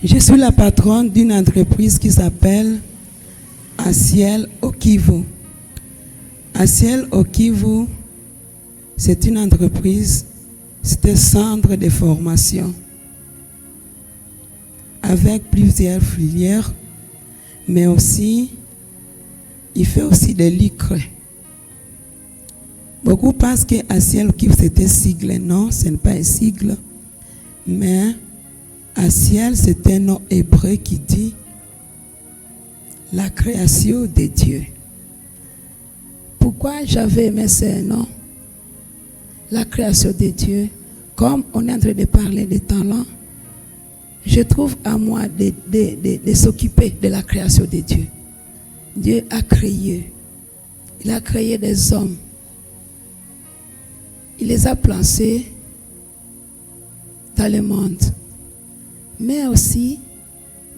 Je suis la patronne d'une entreprise qui s'appelle Asiel au Kivu. Asiel au Kivu, c'est une entreprise, c'est un centre de formation avec plusieurs filières, mais aussi, il fait aussi des lucres. Beaucoup pensent que Asiel au Kivu c'était un sigle. Non, ce n'est pas un sigle, mais Asiel c'est un nom hébreu qui dit la création de Dieu. Pourquoi j'avais aimé ce nom? La création de Dieu. Comme on est en train de parler des talents, je trouve à moi de s'occuper de la création de Dieu. Dieu a créé. Il a créé des hommes. Il les a placés dans le monde. Mais aussi,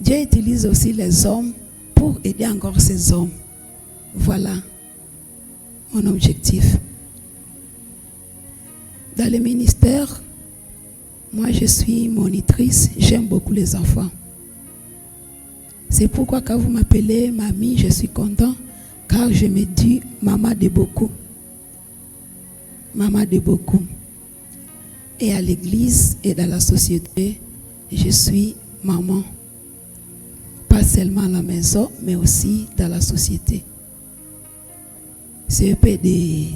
Dieu utilise aussi les hommes pour aider encore ces hommes. Voilà mon objectif. Dans le ministère, moi je suis monitrice, j'aime beaucoup les enfants. C'est pourquoi quand vous m'appelez mamie, je suis content, car je me dis maman de beaucoup. Maman de beaucoup. Et à l'église et dans la société, je suis maman. Pas seulement à la maison, mais aussi dans la société. C'est un peu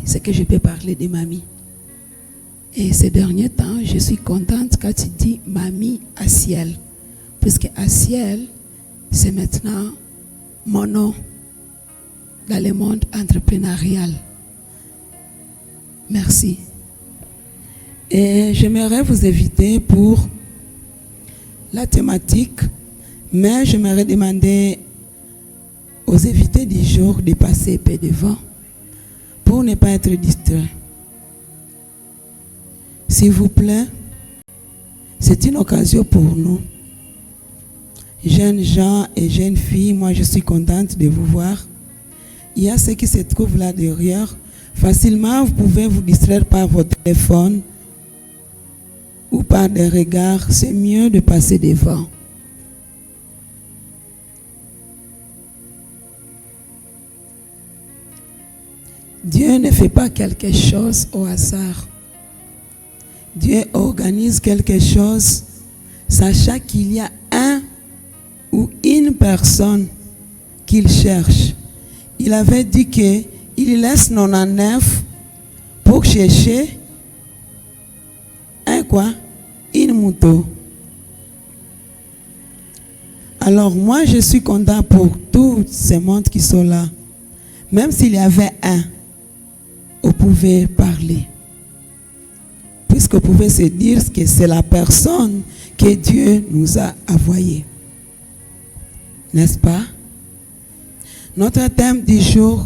ce que je peux parler de mamie. Et ces derniers temps, je suis contente quand tu dis mamie Asiel. Puisque Asiel, c'est maintenant mon nom dans le monde entrepreneurial. Merci. Et j'aimerais vous inviter pour la thématique, mais j'aimerais demander aux invités du jour de passer un peu devant pour ne pas être distrait. S'il vous plaît, c'est une occasion pour nous. Jeunes gens et jeunes filles, moi je suis contente de vous voir. Il y a ceux qui se trouvent là derrière. Facilement, vous pouvez vous distraire par votre téléphone ou par des regards. C'est mieux de passer devant. Dieu ne fait pas quelque chose au hasard. Dieu organise quelque chose, sachant qu'il y a un ou une personne qu'il cherche. Il avait dit qu'il laisse 99 pour chercher une moto. Alors moi, je suis content pour tous ces mondes qui sont là. Même s'il y avait un, vous pouvez parler. Puisque vous pouvez se dire que c'est la personne que Dieu nous a envoyée. N'est-ce pas? Notre thème du jour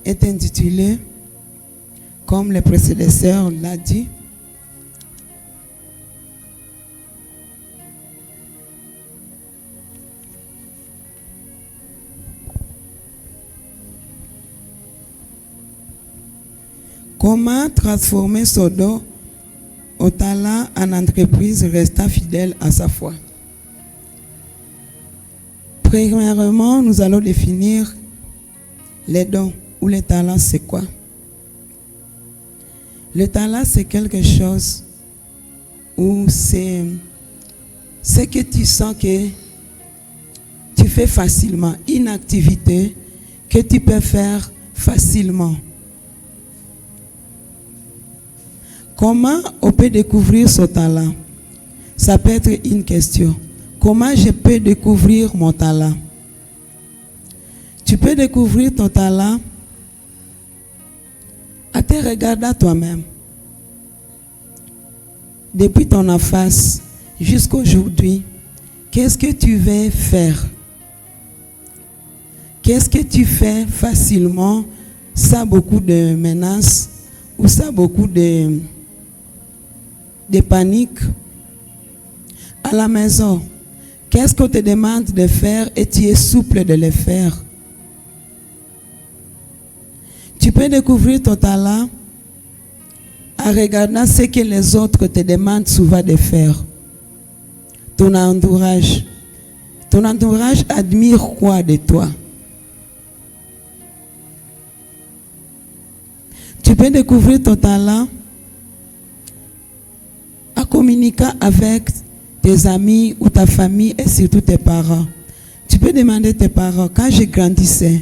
est intitulé, comme le prédécesseur l'a dit, comment transformer son don au talent en entreprise restant fidèle à sa foi. Premièrement, nous allons définir les dons ou les talents, c'est quoi? Le talent, c'est quelque chose où c'est ce que tu sens que tu fais facilement, une activité que tu peux faire facilement. Comment on peut découvrir son talent? Ça peut être une question. Comment je peux découvrir mon talent? Tu peux découvrir ton talent en te regardant toi-même. Depuis ton enfance jusqu'à aujourd'hui, qu'est-ce que tu veux faire? Qu'est-ce que tu fais facilement, sans beaucoup de menaces ou sans beaucoup de panique? À la maison, qu'est-ce qu'on te demande de faire et tu es souple de le faire? Tu peux découvrir ton talent en regardant ce que les autres te demandent souvent de faire. Ton entourage, Ton entourage admire quoi de toi? Tu peux découvrir ton talent en communiquant avec tes amis ou ta famille et surtout tes parents. Tu peux demander à tes parents, quand je grandissais,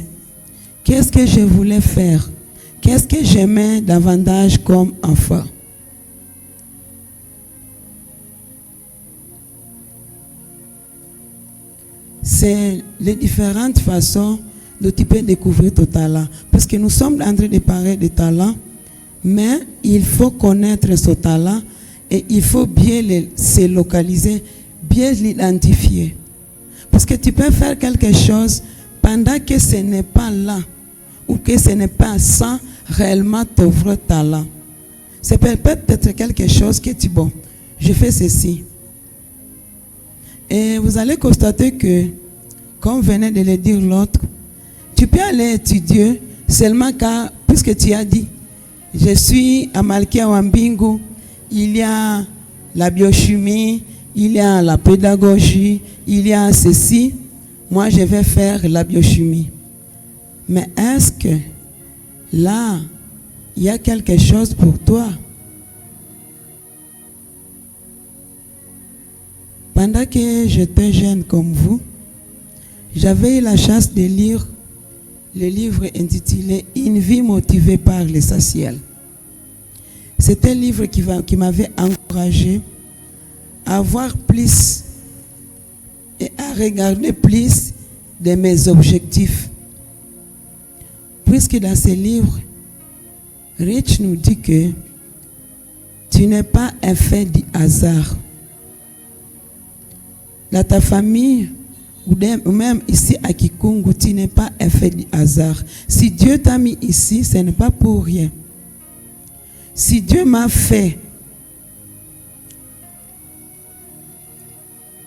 qu'est-ce que je voulais faire? Qu'est-ce que j'aimais davantage comme enfant? C'est les différentes façons dont tu peux découvrir ton talent. Parce que nous sommes en train de parler de talent, mais il faut connaître ce talent et il faut bien se localiser, bien l'identifier. Parce que tu peux faire quelque chose pendant que ce n'est pas là ou que ce n'est pas sans réellement ton vrai talent. C'est peut-être quelque chose que tu, bon, je fais ceci. Et vous allez constater que, comme venait de le dire l'autre, tu peux aller étudier seulement car, puisque tu as dit, je suis à Malkia Wambingu, il y a la biochimie, il y a la pédagogie, il y a ceci, moi je vais faire la biochimie. Mais est-ce que là, il y a quelque chose pour toi? Pendant que j'étais jeune comme vous, j'avais eu la chance de lire le livre intitulé « Une vie motivée par l'essentiel ». C'était un livre qui m'avait encouragé à voir plus et à regarder plus de mes objectifs. Puisque dans ce livre, Rich nous dit que tu n'es pas un fait du hasard. Dans ta famille, ou même ici à Kikungu, tu n'es pas un fait du hasard. Si Dieu t'a mis ici, ce n'est pas pour rien. Si Dieu m'a fait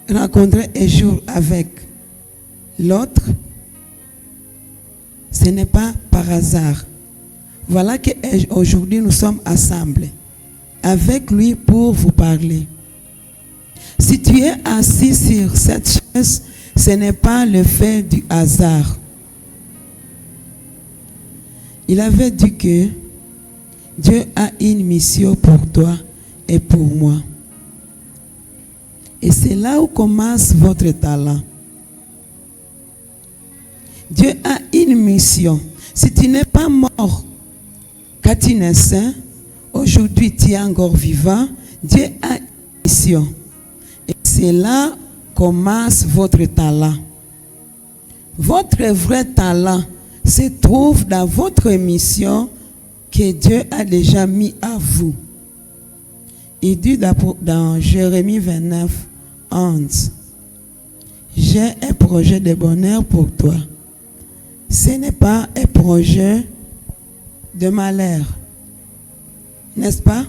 rencontrer un jour avec l'autre, ce n'est pas par hasard. Voilà qu'aujourd'hui nous sommes assemblés avec lui pour vous parler. Si tu es assis sur cette chaise, ce n'est pas le fait du hasard. Il avait dit que Dieu a une mission pour toi et pour moi. Et c'est là où commence votre talent. Dieu a une mission. Si tu n'es pas mort quand tu naissais, aujourd'hui tu es encore vivant, Dieu a une mission. Et c'est là commence votre talent. Votre vrai talent se trouve dans votre mission que Dieu a déjà mis à vous. Il dit dans Jérémie 29, 11, « J'ai un projet de bonheur pour toi. Ce n'est pas un projet de malheur. » N'est-ce pas?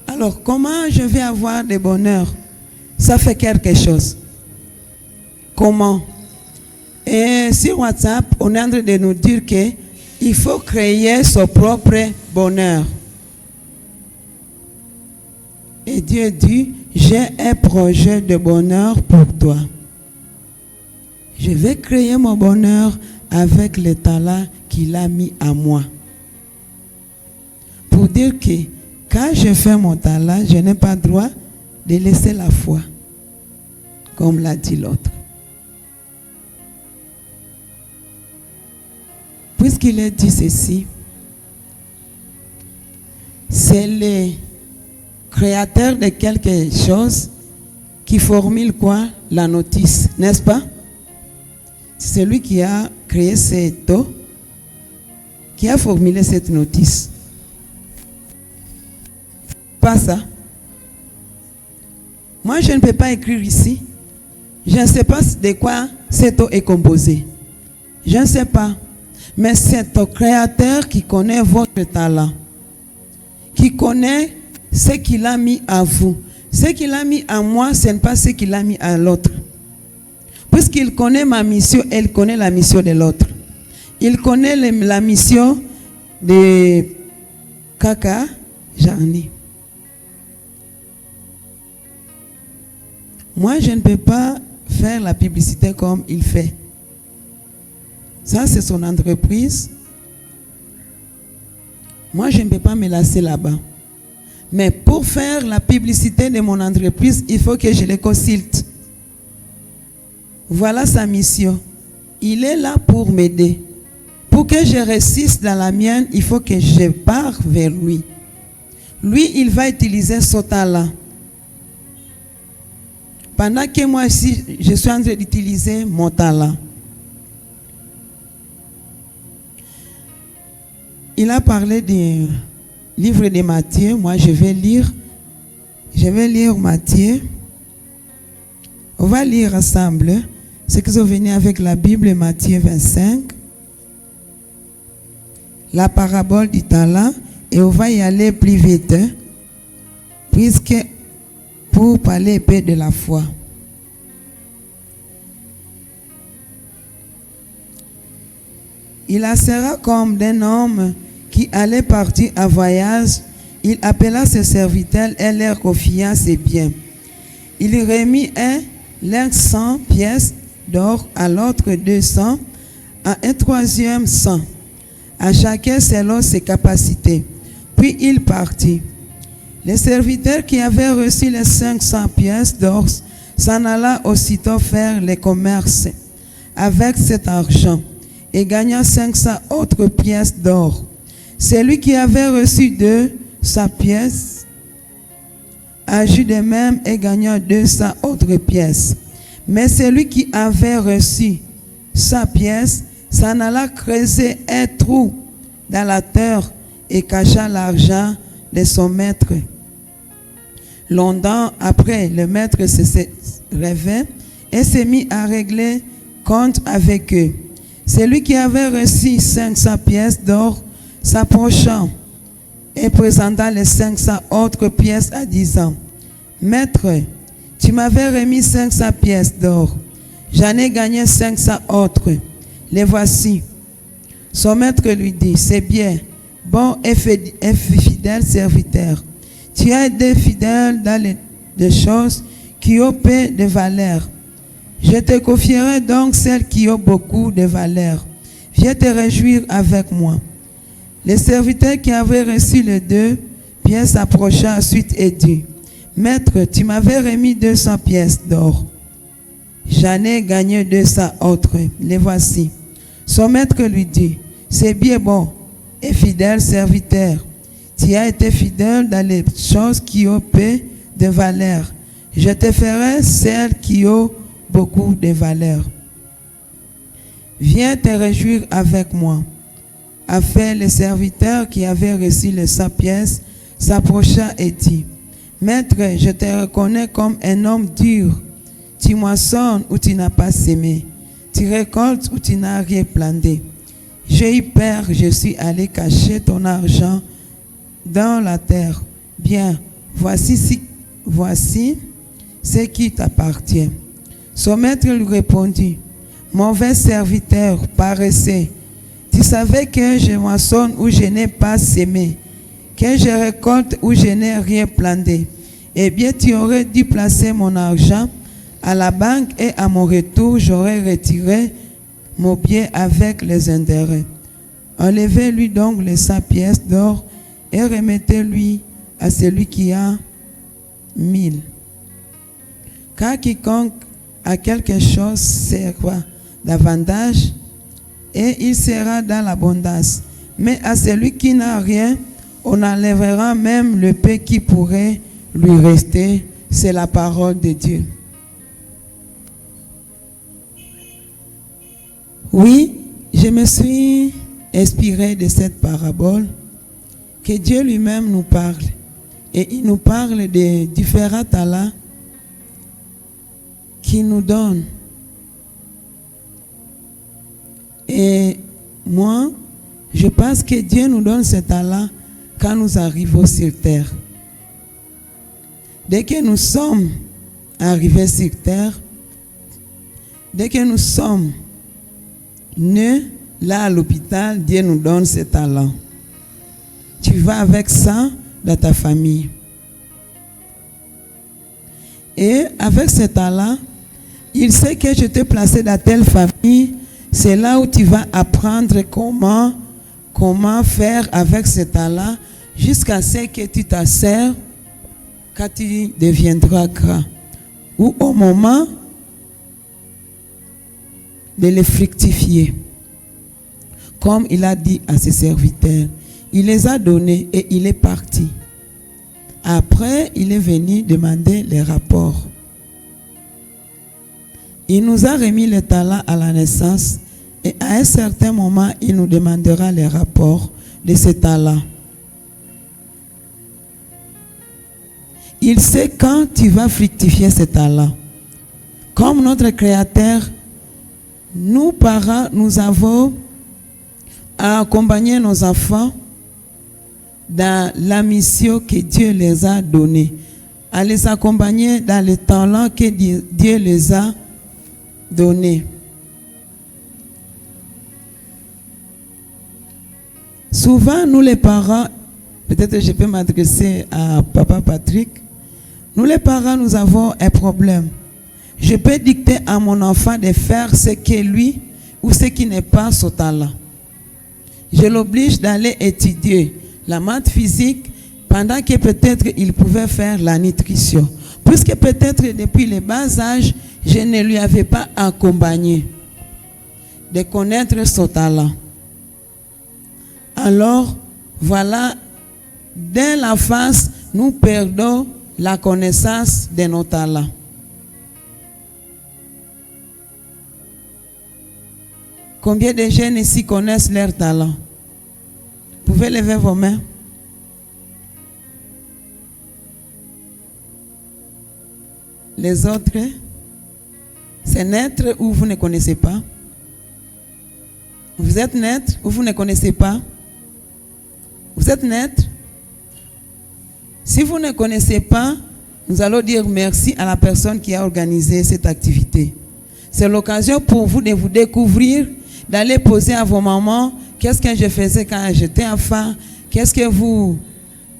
Alors, comment je vais avoir de bonheur? Ça fait quelque chose. Comment? Et sur WhatsApp, on est en train de nous dire qu'il faut créer son propre bonheur. Et Dieu dit, j'ai un projet de bonheur pour toi. Je vais créer mon bonheur avec le talent qu'il a mis à moi. Pour dire que quand je fais mon talent, je n'ai pas le droit de laisser la foi, comme l'a dit l'autre. Puisqu'il a dit ceci, c'est le créateur de quelque chose qui formule quoi? La notice, n'est-ce pas? C'est celui qui a créé cette eau, qui a formulé cette notice. Pas ça. Moi, je ne peux pas écrire ici. Je ne sais pas de quoi cette eau est composée. Je ne sais pas. Mais c'est au Créateur qui connaît votre talent, qui connaît ce qu'il a mis à vous. Ce qu'il a mis à moi, ce n'est pas ce qu'il a mis à l'autre. Puisqu'il connaît ma mission, il connaît la mission de l'autre. Il connaît la mission de Kaka Jani. Moi, je ne peux pas faire faire la publicité comme il fait. Ça, c'est son entreprise. Moi, je ne peux pas me lasser là-bas. Mais pour faire la publicité de mon entreprise, il faut que je le consulte. Voilà sa mission. Il est là pour m'aider. Pour que je réussisse dans la mienne, il faut que je parte vers lui. Lui, il va utiliser son talent. Pendant que moi aussi, je suis en train d'utiliser mon talent. Il a parlé du livre de Matthieu. Moi, je vais lire Matthieu. On va lire ensemble. Ceux qui sont venus avec la Bible, Matthieu 25. La parabole du talent. Et on va y aller plus vite. Puisque pour parler un peu de la foi. Il sera comme d'un homme qui allait partir en voyage. Il appela ses serviteurs et leur confia ses biens. Il remit l'un 100 pièces d'or, à l'autre 200, à un troisième 100, à chacun selon ses capacités. Puis il partit. Les serviteurs qui avaient reçu les 500 pièces d'or s'en alla aussitôt faire les commerces avec cet argent et gagna 500 autres pièces d'or. Celui qui avait reçu 200 pièces agit de même et gagna 200 autres pièces. Mais celui qui avait reçu 100 pièces s'en alla creuser un trou dans la terre et cacha l'argent de son maître. Longtemps après, le maître se réveilla et s'est mis à régler compte avec eux. Celui qui avait reçu 500 pièces d'or s'approcha et présenta les 500 autres pièces en disant: Maître, tu m'avais remis 500 pièces d'or. J'en ai gagné 500 autres. Les voici. Son maître lui dit: C'est bien, bon et fidèle serviteur. Tu as été fidèle dans les choses qui ont peu de valeur. Je te confierai donc celles qui ont beaucoup de valeur. Viens te réjouir avec moi. Le serviteur qui avait reçu les 2 pièces s'approcha ensuite et dit: Maître, tu m'avais remis 200 pièces d'or. J'en ai gagné 200 autres. Les voici. Son maître lui dit: C'est bien, bon et fidèle serviteur. Tu as été fidèle dans les choses qui ont peu de valeur. Je te ferai celles qui ont beaucoup de valeur. Viens te réjouir avec moi. Enfin, le serviteur qui avait reçu les 100 pièces s'approcha et dit: Maître, je te reconnais comme un homme dur. Tu moissonnes où tu n'as pas semé. Tu récoltes où tu n'as rien planté. J'ai eu peur, je suis allé cacher ton argent dans la terre. Bien, voici ce qui t'appartient. Son maître lui répondit: Mauvais serviteur, paresseux, tu savais que je moissonne où je n'ai pas semé, que je récolte où je n'ai rien planté. Eh bien, tu aurais dû placer mon argent à la banque et à mon retour, j'aurais retiré mon bien avec les intérêts. Enlevez-lui donc les 100 pièces d'or et remettez-lui à celui qui a 1000. Car quiconque a quelque chose sera davantage et il sera dans l'abondance. Mais à celui qui n'a rien, on enlèvera même le peu qui pourrait lui rester. C'est la parole de Dieu. Oui, je me suis inspiré de cette parabole que Dieu lui-même nous parle. Et il nous parle de différents talents qu'il nous donne. Et moi, je pense que Dieu nous donne ce talent quand nous arrivons sur terre. Dès que nous sommes arrivés sur terre, dès que nous sommes nés là à l'hôpital, Dieu nous donne ce talent. Tu vas avec ça dans ta famille. Et avec ce talent, il sait que je t'ai placé dans telle famille. C'est là où tu vas apprendre comment faire avec ce talent jusqu'à ce que tu t'assères quand tu deviendras grand. Ou au moment de les fructifier. Comme il a dit à ses serviteurs, il les a donnés et il est parti. Après, il est venu demander les rapports. Il nous a remis les talents à la naissance et à un certain moment, il nous demandera les rapports de ces talents. Il sait quand tu vas fructifier ces talents. Comme notre Créateur, nous, parents, nous avons à accompagner nos enfants dans la mission que Dieu les a donnée, à les accompagner dans les talents que Dieu les a donnés. Souvent, nous les parents, peut-être je peux m'adresser à Papa Patrick, nous les parents, nous avons un problème. Je peux dicter à mon enfant de faire ce que lui ou ce qui n'est pas son talent. Je l'oblige d'aller étudier la maths physique pendant que peut-être il pouvait faire la nutrition. Puisque peut-être depuis le bas âge, je ne lui avais pas accompagné de connaître son talent. Alors, voilà, dès l'enfance, nous perdons la connaissance de nos talents. Combien de jeunes ici connaissent leurs talents? Vous pouvez lever vos mains. Les autres, c'est naître ou vous ne connaissez pas? Vous êtes naître ou vous ne connaissez pas? Vous êtes naître? Si vous ne connaissez pas, nous allons dire merci à la personne qui a organisé cette activité. C'est l'occasion pour vous de vous découvrir, d'aller poser à vos mamans qu'est-ce que je faisais quand j'étais enfant, qu'est-ce que vous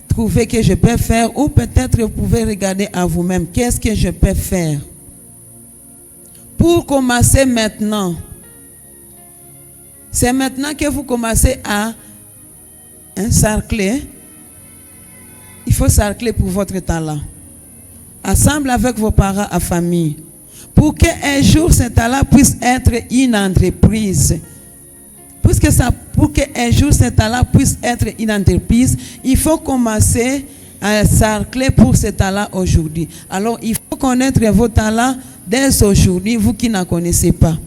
trouvez que je peux faire, ou peut-être vous pouvez regarder à vous-même qu'est-ce que je peux faire. Pour commencer maintenant, c'est maintenant que vous commencez à cercler. Il faut cercler pour votre talent. Ensemble avec vos parents en famille. Pour qu'un jour, ce talent puisse être une entreprise. Pour qu'un jour, ce talent puisse être une entreprise, il faut commencer à cercler pour ce talent aujourd'hui. Alors, il faut connaître vos talents dès aujourd'hui, vous qui ne connaissez pas.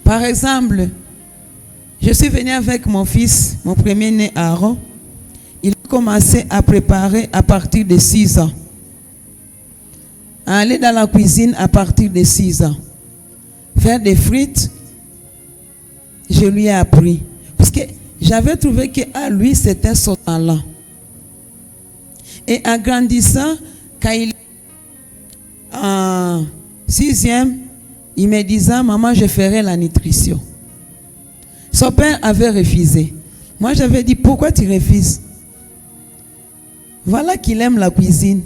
Par exemple, je suis venu avec mon fils, mon premier-né Aaron. Il a commencé à préparer à partir de 6 ans. À aller dans la cuisine à partir de 6 ans. Faire des frites, je lui ai appris. Parce que j'avais trouvé qu'à lui, c'était son talent. Et en grandissant, quand il est en 6e, il me disait, maman, je ferai la nutrition. Son père avait refusé. Moi, j'avais dit, pourquoi tu refuses? Voilà qu'il aime la cuisine.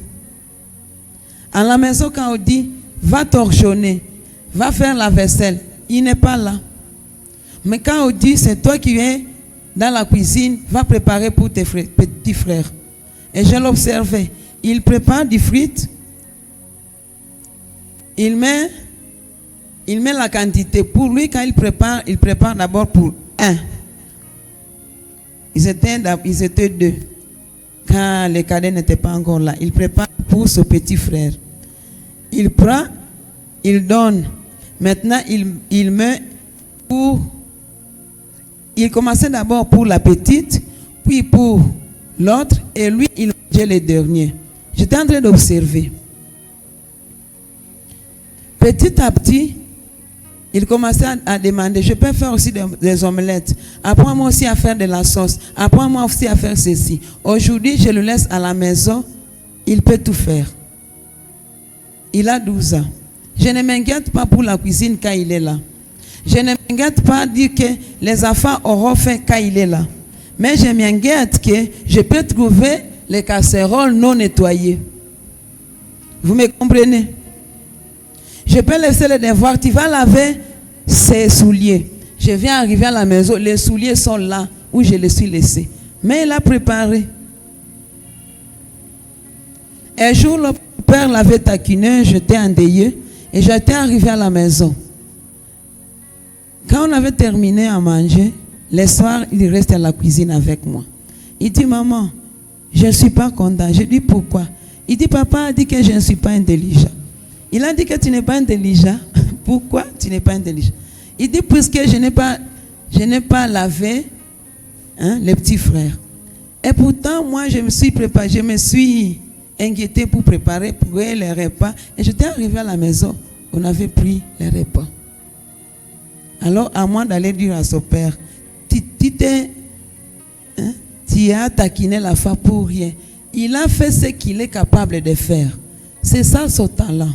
À la maison, quand on dit, va torchonner, va faire la vaisselle, il n'est pas là. Mais quand on dit, c'est toi qui es dans la cuisine, va préparer pour tes petits frères. Et je l'observais. Il prépare des frites. Il met la quantité. Pour lui, quand il prépare d'abord pour 1. Ils étaient 2. Quand les cadets n'étaient pas encore là. Il prépare pour ce petit frère. Il prend, il donne. Maintenant, il met pour... Il commençait d'abord pour la petite, puis pour l'autre, et lui, il mangeait les derniers. J'étais en train d'observer. Petit à petit, il commençait à demander, je peux faire aussi des omelettes. Apprends-moi aussi à faire de la sauce. Apprends-moi aussi à faire ceci. Aujourd'hui, je le laisse à la maison. Il peut tout faire. Il a 12 ans. Je ne m'inquiète pas pour la cuisine quand il est là. Je ne m'inquiète pas de dire que les enfants auront faim quand il est là. Mais je m'inquiète que je peux trouver les casseroles non nettoyées. Vous me comprenez? Je peux laisser le devoir. Tu vas laver ses souliers. Je viens arriver à la maison. Les souliers sont là où je les suis laissés. Mais il a préparé. Un jour, le père l'avait taquiné. J'étais endeuillé. Et j'étais arrivé à la maison. Quand on avait terminé à manger, le soir, il reste à la cuisine avec moi. Il dit, maman, je ne suis pas content. Je dis, pourquoi? Il dit, papa a dit que je ne suis pas intelligent. Il a dit que tu n'es pas intelligent. Pourquoi tu n'es pas intelligent? Il dit, puisque je n'ai pas lavé les petits frères. Et pourtant, moi, je me suis préparé, je me suis inquiété pour préparer pour eux les repas. Et j'étais arrivé à la maison, on avait pris les repas. Alors, à moi d'aller dire à son père, tu as taquiné la femme pour rien. Il a fait ce qu'il est capable de faire. C'est ça son talent.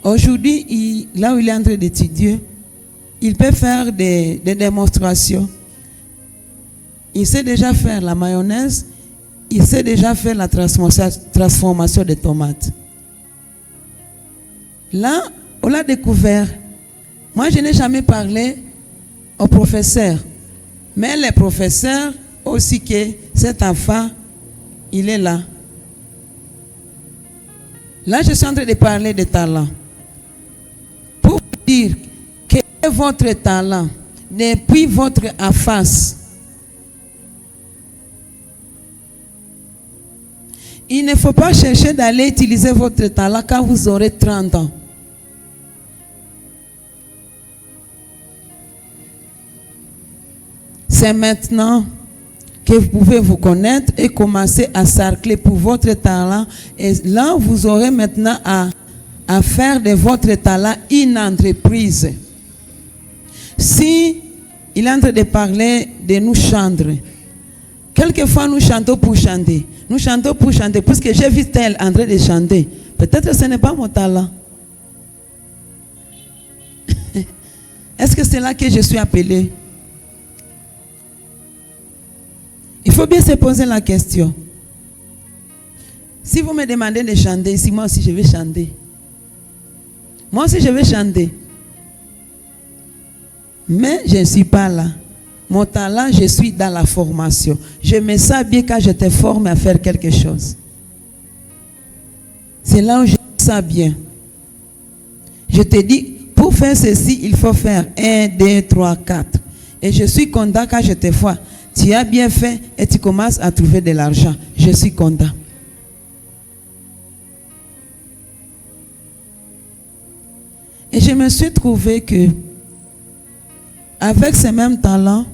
Aujourd'hui, là où il est en train d'étudier, il peut faire des démonstrations. Il sait déjà faire la mayonnaise. Il sait déjà faire la transformation des tomates. Là, on l'a découvert. Moi, je n'ai jamais parlé au professeur. Mais les professeurs aussi que cet enfant, il est là. Là, je suis en train de parler de talent. Pour vous dire quel est votre talent depuis votre enfance. Il ne faut pas chercher d'aller utiliser votre talent quand vous aurez 30 ans. C'est maintenant que vous pouvez vous connaître et commencer à cercler pour votre talent. Et là, vous aurez maintenant à faire de votre talent une entreprise. Si il est en train de parler de nous chanter, quelquefois nous chantons pour chanter. Nous chantons pour chanter, puisque j'ai vu tel en train de chanter. Peut-être que ce n'est pas mon talent. Est-ce que c'est là que je suis appelé? Il faut bien se poser la question. Si vous me demandez de chanter, si moi aussi je vais chanter. Moi aussi je vais chanter. Mais je ne suis pas là. Mon talent, je suis dans la formation. Je me sens bien quand je te forme à faire quelque chose. C'est là où je me sens bien. Je te dis, pour faire ceci, il faut faire 1, 2, 3, 4. Et je suis content quand je te vois. Tu as bien fait et tu commences à trouver de l'argent. Je suis content. Et je me suis trouvé que, avec ce même talent,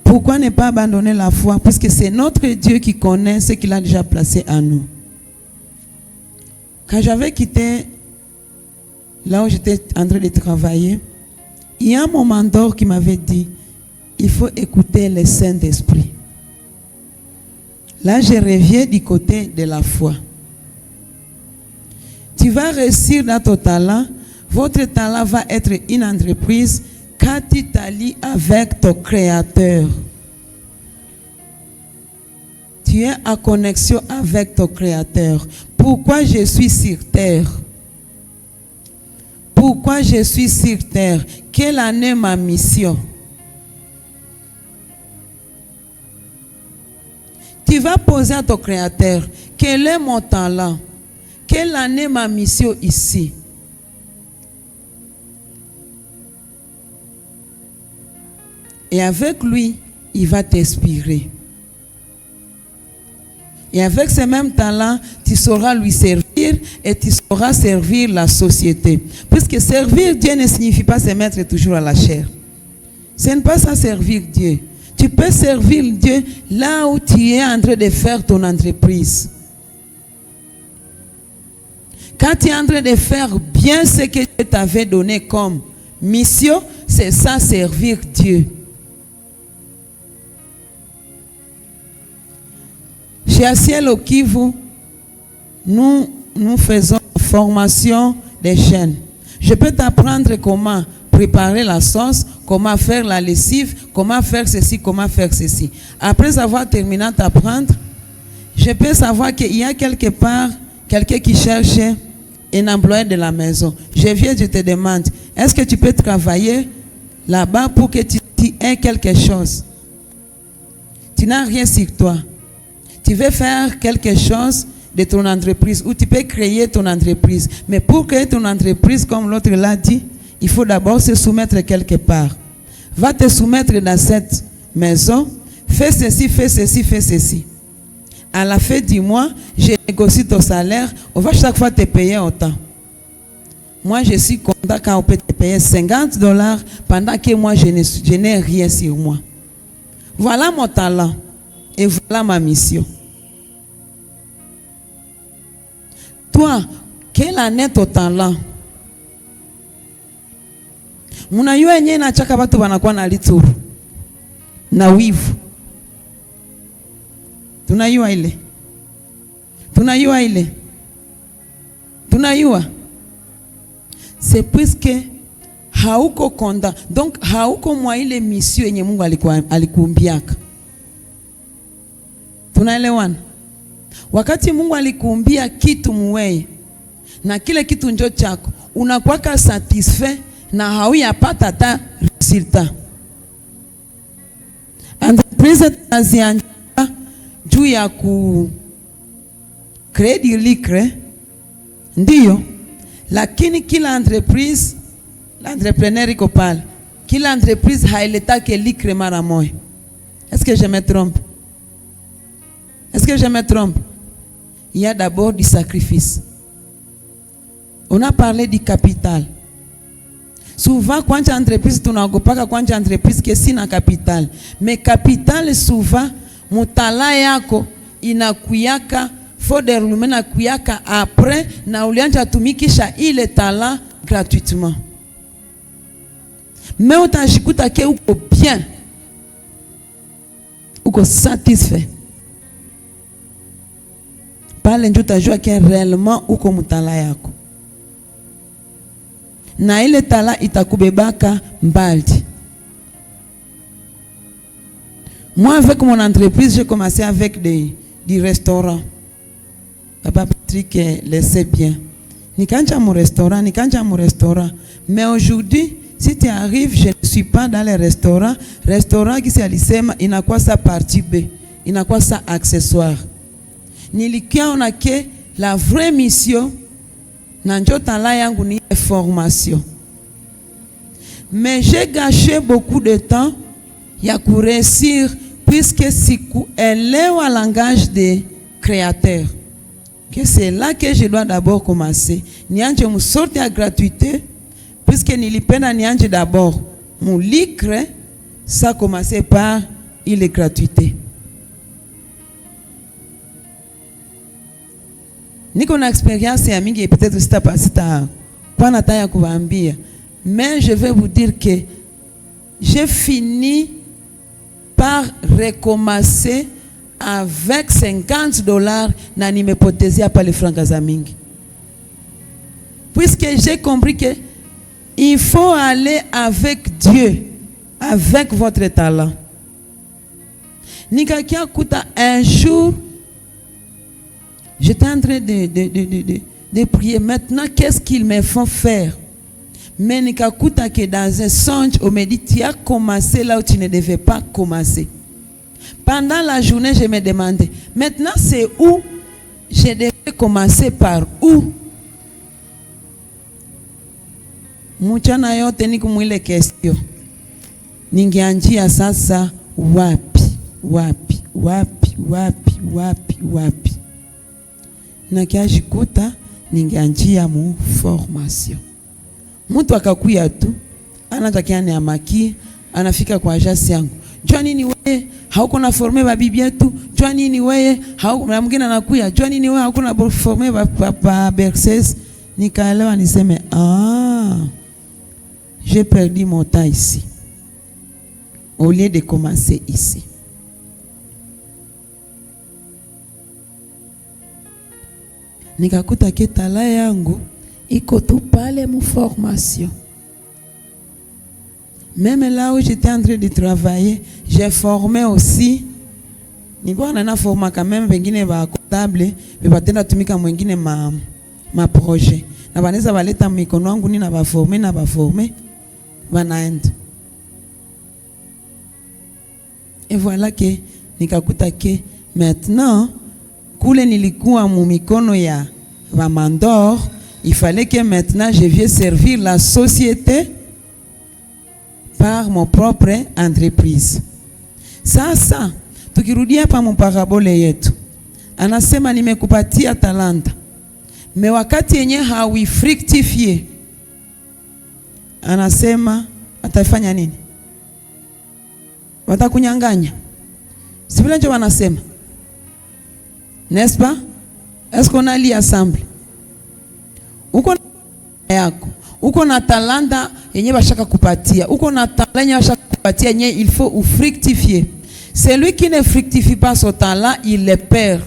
pourquoi ne pas abandonner la foi? Puisque c'est notre Dieu qui connaît ce qu'il a déjà placé en nous. Quand j'avais quitté là où j'étais en train de travailler, il y a mon mentor qui m'avait dit, il faut écouter le Saint-Esprit. Là, je reviens du côté de la foi. Tu vas réussir dans ton talent. Votre talent va être une entreprise quand tu t'allies avec ton Créateur. Tu es en connexion avec ton Créateur. Pourquoi je suis sur terre? Pourquoi je suis sur terre? Quelle en est ma mission? Tu vas poser à ton Créateur, quel est mon talent? Quelle en est ma mission ici? Et avec lui, il va t'inspirer. Et avec ce même talent, tu sauras lui servir et tu sauras servir la société. Puisque servir Dieu ne signifie pas se mettre toujours à la chair. Ce n'est pas ça servir Dieu. Tu peux servir Dieu là où tu es en train de faire ton entreprise. Quand tu es en train de faire bien ce que Dieu t'avait donné comme mission, c'est ça servir Dieu. Chez Asiel au Kivu, nous faisons formation des chaînes. Je peux t'apprendre comment préparer la sauce, comment faire la lessive, comment faire ceci, comment faire ceci. Après avoir terminé d'apprendre, je peux savoir qu'il y a quelque part quelqu'un qui cherche un employé de la maison. Je viens, je te demande, est-ce que tu peux travailler là-bas pour que tu aies quelque chose? Tu n'as rien sur toi. Tu veux faire quelque chose de ton entreprise ou tu peux créer ton entreprise. Mais pour créer ton entreprise, comme l'autre l'a dit, il faut d'abord se soumettre quelque part. Va te soumettre dans cette maison. Fais ceci, fais ceci, fais ceci. À la fin du mois, je négocie ton salaire. On va chaque fois te payer autant. Moi, je suis content quand on peut te payer $50 pendant que moi, je n'ai rien sur moi. Voilà mon talent et voilà ma mission. Toi, quel en est ton talent? Munayua yenye na chaka watu wanakuwa na lituru na wivu. Tunayua ile. Tunayua ile. Tunayua. C'est puisque hauko konda. Donc hauko mwa ile mission yenye Mungu alikuumbiaka. Tunaelewana? Wakati Mungu alikuumbia kitu muweye na kile kitu njo chako, unakuwaka satisfait na hauyapata hata resultat. Entreprise tazianja juu ya ku créer du lucre, ndiyo, lakini kila entreprise, l'entrepreneur iko pale, kila entreprise hailetake lucre mara moja. Est-ce que je me trompe? Est-ce que je me trompe? Il y a d'abord du sacrifice. On a parlé du capital. Souvent, quand tu as une entreprise, tu n'as pas quand tu as une entreprise qui est sin capital. Mais capital, souvent, mutala yako inakuyaka fodder lumena kuyaka après na ulianja tumikisha ile talent gratuitement. Mais utajikuta ke uko bien, uko satisfait. Pale ndio utajua ke réellement uko mutala yako. Na ile tala itakubebaka mbali. Moi, avec mon entreprise, j'ai commencé avec des restaurants. Papa Patrick le sait bien. Nikanja mon restaurant. Mais aujourd'hui, si tu arrives, je ne suis pas dans les restaurants. Restaurant qui s'est alisema, il n'a quoi sa partie B, il n'a quoi sa accessoire. Nilikia on a que la vraie mission. Nanjo tala yangu ni formation. Mais j'ai gâché beaucoup de temps ya pour réussir puisque siku elewa langage des créateurs. Que c'est là que je dois d'abord commencer. Nianje mu sorte ya gratuité puisque nilipenda nianje d'abord mu likre, ça commencer par ile gratuité. Niko na expérience ya mingi peut-être sita pas na taya kuwaambia, mais je vais vous dire que j'ai fini par recommencer avec $50 na nimepotezea pale francs za mingi. Puisque j'ai compris que il faut aller avec Dieu, avec votre talent. Nikakia kuta un jour j'étais en train de prier. Maintenant, qu'est-ce qu'ils me font faire? Mais nikakuta que dans un songe, on me dit, tu as commencé là où tu ne devais pas commencer. Pendant la journée, je me demandais, maintenant c'est où? Je devais commencer par où? Mchana yote niko mwile question. Ningeanjia sasa wapi. Na kiajikuta ningeanjia mu formation. Mtu akakuya tu anatakia ni amaki, anafika kwa agence yangu. Jua nini wewe hauko na former ba bibi yetu? Jua nini wewe hauko na mwingine anakuya? Jua nini wewe hauko na former ba berceuse? Nikaelewa niseme j'ai perdu mon temps ici. Au lieu de commencer ici. Nikakuta ke tala yangu iko tu pale mu formation. Même là où j'étais en train de travailler, j'ai formé aussi. Nilikuwa na forma quand même wengine ba comptable, bebatenda tumika mwingine ma projet. Na banaweza baleta mikono wangu ni na ba former banaenda. Et voilà que nikakuta que maintenant kule nilikuwa mu mikono ya ba mandor, il fallait que maintenant je vienne servir la société par mon propre entreprise. Sasa tukirudia hapa mparabole yetu, anasema nimekupatia talanta, me wakati yenye hauifructifie, anasema atafanya nini? Watakunyanganya. Si vile ndio wanasema, n'est-ce pas? Est-ce qu'on a li ensemble? Uko yako, uko na talanta yenye bashaka kupatia, uko na talanta yenye bashaka kupatia yenye il faut fructifier. Celui qui ne fructifie pas son talent, il le perd.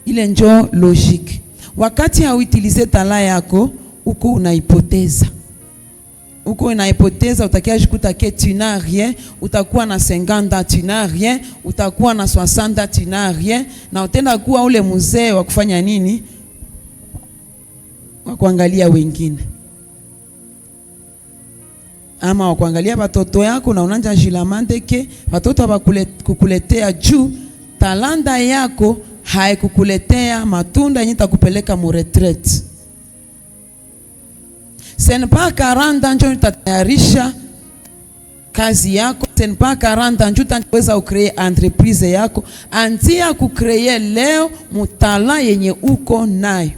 Il est njo logique. Wakati hauutilize talent yako, uko unaipoteza. Uko unaipoteza, utakia jikuta que tu n'as rien, utakuwa na 50 ans, tu n'as rien, utakuwa na 60 ans, tu n'as rien, na utenda kuwa ule mzee wa kufanya nini? Wa kuangalia wengine. Ama wa kuangalia watoto yako na unanja jilamande ke watoto wakukuletea juu talanta yako haikukuletea matunda yenye takupeleka mu retraite. Ce n'est pas 40 ans ndio utatayarisha kazi yako, ce n'est pas 40 ans ndio utaweza ucreate entreprise yako. Anzia kucreate leo mutala yenye uko nayo.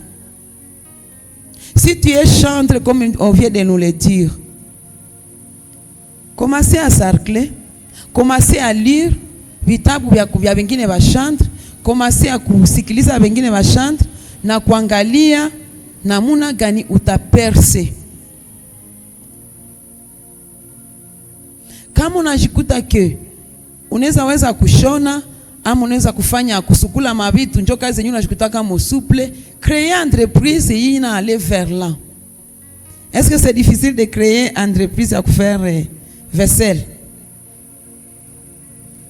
Si tu es chantre comme on vient de nous le dire, commencez à sarcler, commencez à lire vitabu vya wengine wa chantre, commencez à kusikiliza wengine wa chantre na kuangalia namuna gani utaperse. Kama unajikuta ke unaweza weza kushona ama unaweza kufanya kusukula mabitu, njoo kazi yenyewe unajikuta kama souple, créer entreprise ina aller vers là. Est-ce que c'est difficile de créer entreprise à faire vaisselle?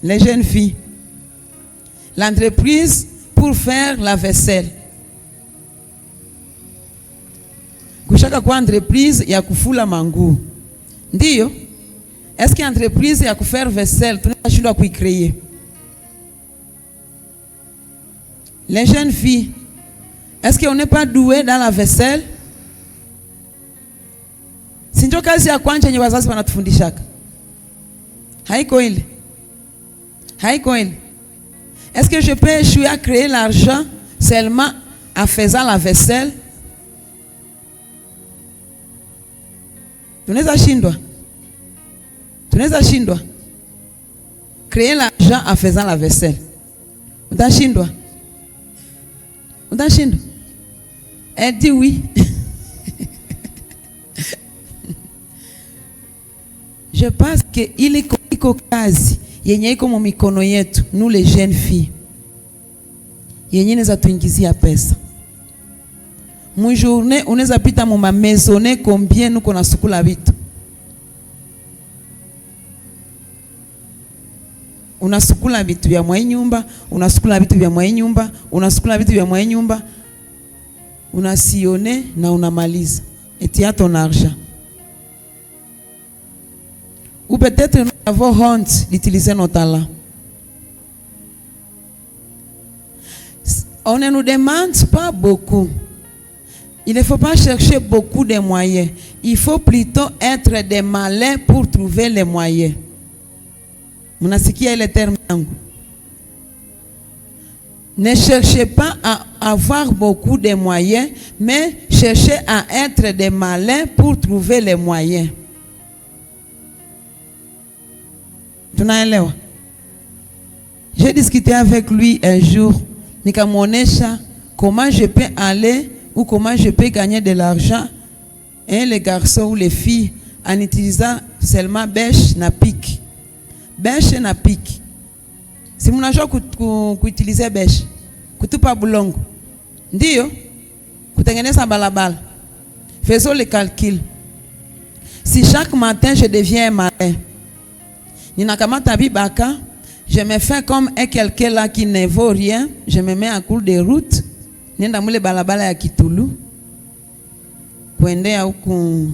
Les jeunes filles, l'entreprise pour faire la vaisselle. Kushaka kwa entreprise ya kufula manguo. Ndiyo? Est-ce que entreprise ya kufaire vaisselle tunashindwa kuicreer? Les jeunes filles, est-ce qu'on n'est pas doué dans la vaisselle? Si ndio kazi ya kwanza yenye wazazi wanatufundishaka. Haiko ile. Haiko ile. Est-ce que je peux échouer à créer l'argent seulement en faisant la vaisselle? Tunaweza shindwa. Tunaweza shindwa. Créer l'argent en faisant la vaisselle. Utashindwa. Utashindwa. Elle dit oui. Je pense que il iko kazi yenye iko mu mikono yetu, nous les jeunes filles, yenye neza tuingizia pesa. Mu journée unaweza pita mu maisonné combien nuko na sukula vitu. Unasukula vitu vya mwa nyumba, unasukula vitu vya mwa nyumba, unasukula vitu vya mwa nyumba, unasione na unamaliza. Et tu as ton argent. Ou peut-être nous avons honte d'utiliser nos talents. On ne nous demande pas beaucoup. Il ne faut pas chercher beaucoup de moyens. Il faut plutôt être des malins pour trouver les moyens. Munasikia ile terme yangu. Ne cherchez pas à avoir beaucoup de moyens, mais cherchez à être des malins pour trouver les moyens. Tunaelewa? J'ai discuté avec lui un jour, nikamuonesha comment je peux aller ou comment je peux gagner de l'argent, et les garçons ou les filles en utilisant seulement bêche na pique. Bêche na pique. Si mnajua kuutilize bêche, kutupa bulongo, ndiyo kutengeneza balabala. Faisons le calcul. Si chaque matin je deviens malin, ninakamata bibaka, je me fais comme quelqu'un là qui ne vaut rien, je me mets en cours de route, nenda mule balabala ya Kitulu, kuendea huku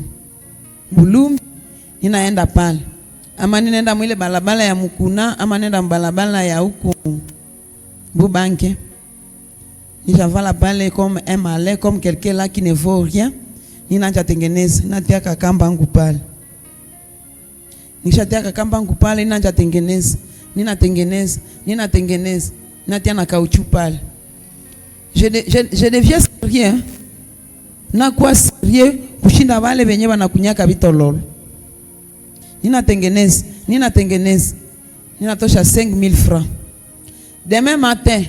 Bulumbi, ninaenda pale. Ama ninaenda mule balabala ya Mukuna, ama nenda balabala ya huku Bubanke. Nishavala pale comme un malin, comme quelqu'un là qui ne vaut rien. Ninaanza tengeneza, natia kakamba yangu pale. Nishatia kakamba yangu pale, ninaanza tengeneza. Ninatengeneza, natia na kauchu pale. Je deviens sérieux. Na kwa sérieux kushinda wale wenye wanakunyaka vitololo. Ninatengeneza, ninatosha 5000 francs. Demain matin,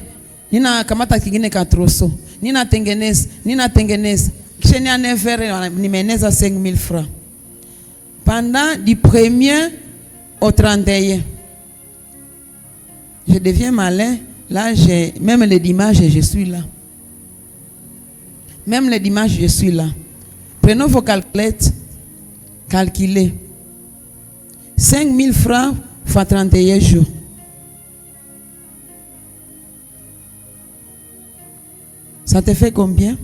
ninakamata kingine ka troso. Ninatengeneza. Kisha ni à 9h, nimeneza 5000 francs. Pendant du 1er au 31, je deviens malin. Là, même le dimanche, je suis là. Même le dimanche, je suis là. Prenons vos calculettes. Calculez. 5000 francs fois 31 jours. Ça te fait combien?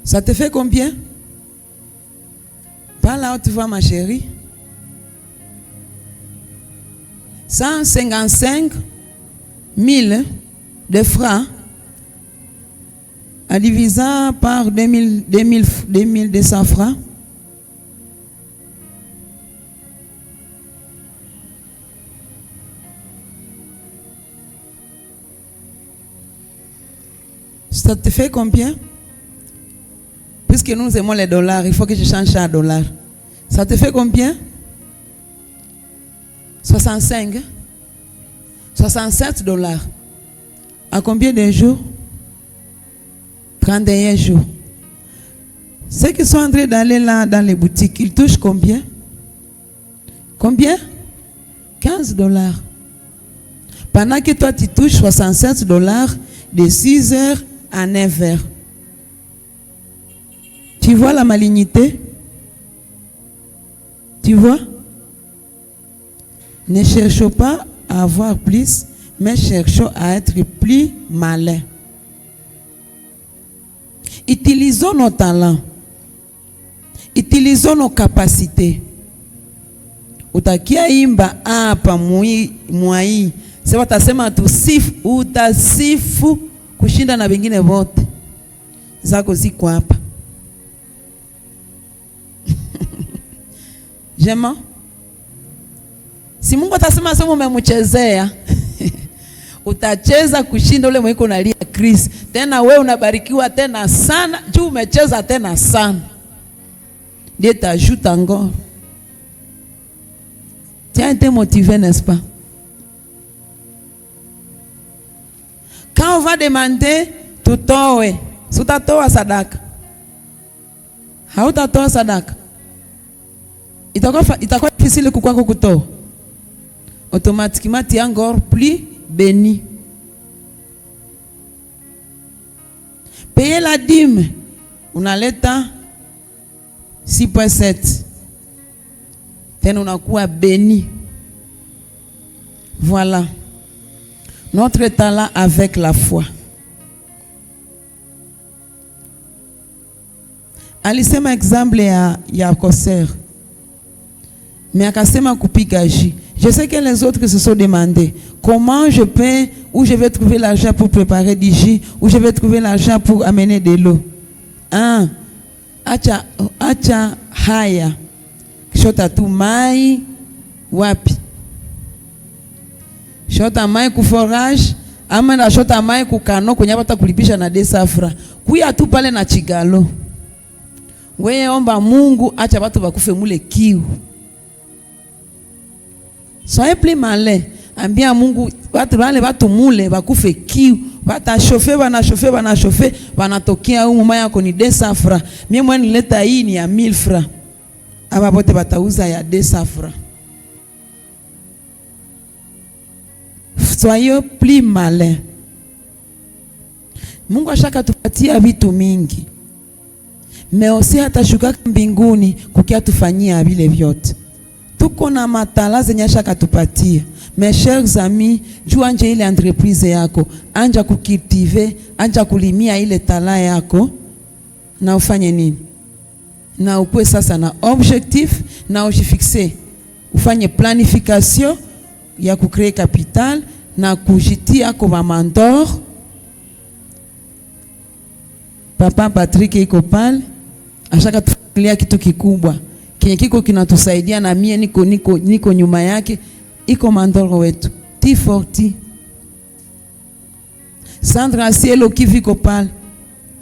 Ça te fait combien? Par là où tu vas, ma chérie. 155 000 de francs à diviser par 2200 francs. Ça te fait combien? Puisque nous aimons les dollars, il faut que je change ça à dollars. Ça te fait combien? 65, 67 dollars. À combien de jours? 31 jours. Ceux qui sont en train d'aller là dans les boutiques, ils touchent combien? Combien? 15 dollars. Pendant que toi tu touches 67 dollars de 6h à 9h. Tu vois la malignité? Tu vois? Ne cherchons pas à avoir plus, mais cherchons à être plus malins. Utilisons nos talents. Utilisons nos capacités. Utakia imba hapa mwai. Sema tasema tusifu, utasifu kushinda na wengine wote. Zako ziko hapa. Jema? Si Mungu atasema sema umemchezea. Utacheza kushinda ule mwenye unalia Chris. Tena wewe unabarikiwa tena sana, juu umecheza tena sana. Dieu t'ajoute encore. Tu as été motivé, n'est-ce pas? Quand on va demander, tutoe. Sutatoa sadaka. Hautatoa sadaka. Itakuwa difficile kukwako kutoa. Automatiquement, tu es encore plus béni. Payer la dîme. Unaleta 6.7. Tena unakuwa béni. Voilà. Notre talent avec la foi. Alisema exemple ya koser. Mais akasema kupiga jus. Je sais que les autres se sont demandé comment je peux, où je vais trouver l'argent pour préparer du jus, où je vais trouver l'argent pour amener de l'eau. Acha haya. Shota tu mai wapi? Shota mai ku forage, ama na shota mai ku kano kwenye pata kulipisha na 200 francs. Kuya tu pale na chigalo. Wewe omba Mungu acha watu bakufe mule kiu. Soyez plus malin. Ambia Mungu watu mule bakufe kiu. Batachauffer banatokea huko maya yako ni 200 francs. Mimi mwana nileta hii ni ya 1000 francs. Aba bote batauza ya 200 francs. Soyez plus malin. Mungu ashakatupatia vitu mingi, meosi hatashuka mbinguni kukia tufanyia vile vyote. Tuko na matala zenye ashakatupatia. Mes chers amis, juu anje ile entreprise yako, anja kukultive, anja kulimia ile tala yako, na ufanye nini? Na ukwe sasa na objectif, na ujifixe, ufanye planification ya kucreer capital, na kujitia kwa mentor. Papa Patrick iko pale, ashaka tufikiria kitu kikubwa kenye kiko kinatusaidia, na mie niko nyuma yake. Iko mandoro wetu T40 Sandra Cielo kiviko pale,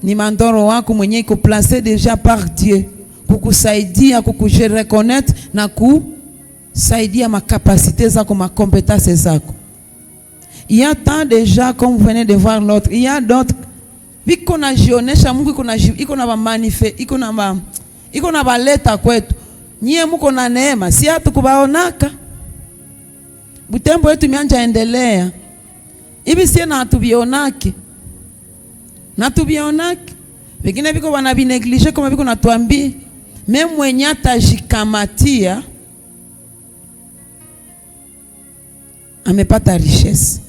ni mandoro wako mwenye iko placé déjà par Dieu kukusaidia, kukuje reconnaître na kusaidia makapasite zako, makompetence zako. Il y a tant déjà, comme vous venez de voir l'autre, il y a d'autres viko na jionesha. Mungu iko na manifeste, iko na baleta kwetu. Nyie muko na neema, si hatu kubaonaka. Butembo yetu mianja endelea. Hivi sie na hatubionake. Wengine viko wanabineglige kama viko natuambi. Meme mwenye atajikamatia amepata richesse.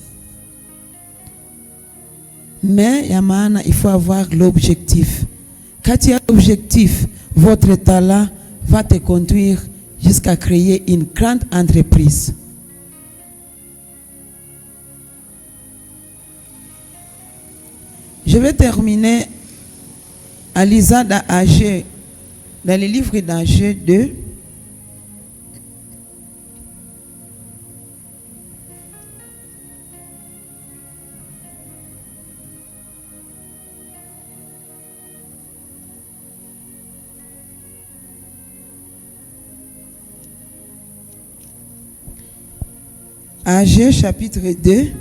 Mais ya maana, il faut avoir l'objectif. Quand tu as l'objectif, votre talent va te conduire jusqu'à créer une grande entreprise. Je vais terminer à lisant dans le livre d'Agé 2. Agé chapitre 2.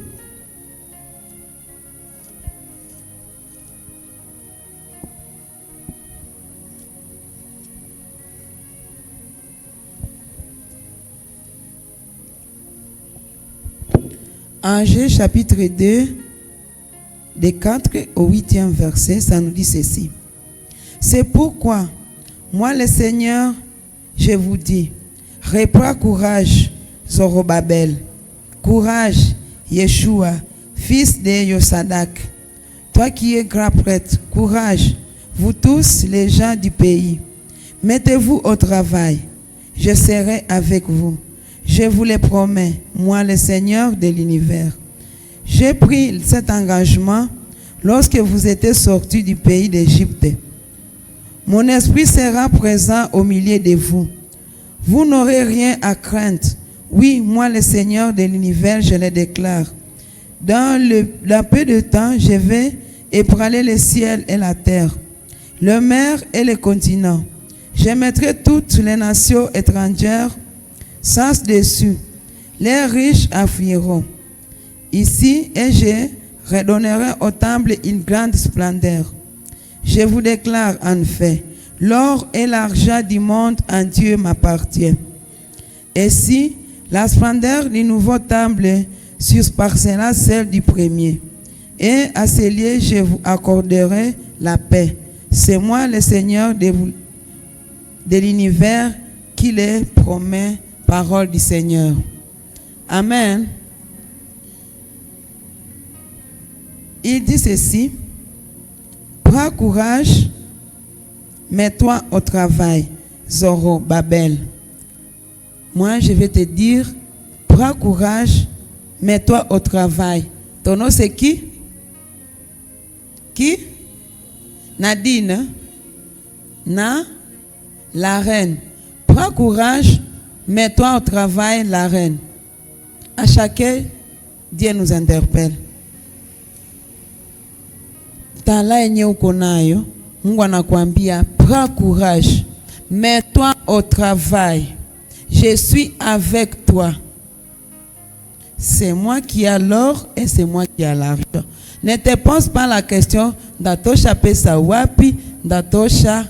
Agé chapitre 2, de 4 au 8e verset, ça nous dit ceci. C'est pourquoi, moi le Seigneur, je vous dis, reprends courage, Zorobabel. Courage, Yeshua, fils de Yosadak. Toi qui es grand prêtre, courage, vous tous les gens du pays. Mettez-vous au travail, je serai avec vous. Je vous le promets, moi le Seigneur de l'univers. J'ai pris cet engagement lorsque vous étiez sortis du pays d'Égypte. Mon esprit sera présent au milieu de vous. Vous n'aurez rien à craindre. Oui, moi le Seigneur de l'univers, je le déclare. Dans peu de temps, je vais ébranler le ciel et la terre, le mer et les continents. Je mettrai toutes les nations étrangères sens dessus. Les riches afflueront ici et je redonnerai au temple une grande splendeur. Je vous déclare en fait, l'or et l'argent du monde en Dieu m'appartiennent. Et si la splendeur du nouveau temple surpassera celle du premier, et à ce lieu je vous accorderai la paix. C'est moi le Seigneur de l'univers qui les promet. Parole du Seigneur. Amen. Il dit ceci. Prends courage, mets-toi au travail, Zorobabel. Moi, je vais te dire, prends courage, mets-toi au travail. Ton nom, c'est qui? Qui? Nadine. La reine. Prends courage, mets-toi au travail, la reine. À chacun, Dieu nous interpelle. Tala yenye uko nayo, Mungu anakuambia, prends courage, mets-toi au travail. Je suis avec toi. C'est moi qui ai l'or et c'est moi qui ai l'argent. Ne te pose pas la question datosha pesa wapi, datosha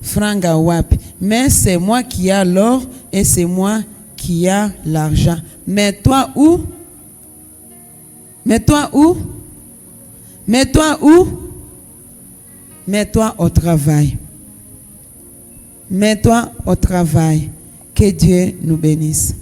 franga wapi. Mais c'est moi qui ai l'or et c'est moi qui ai l'argent. Mets-toi où? Mets-toi où? Mets-toi où? Mets-toi au travail. Mets-toi au travail. Que Dieu nous bénisse.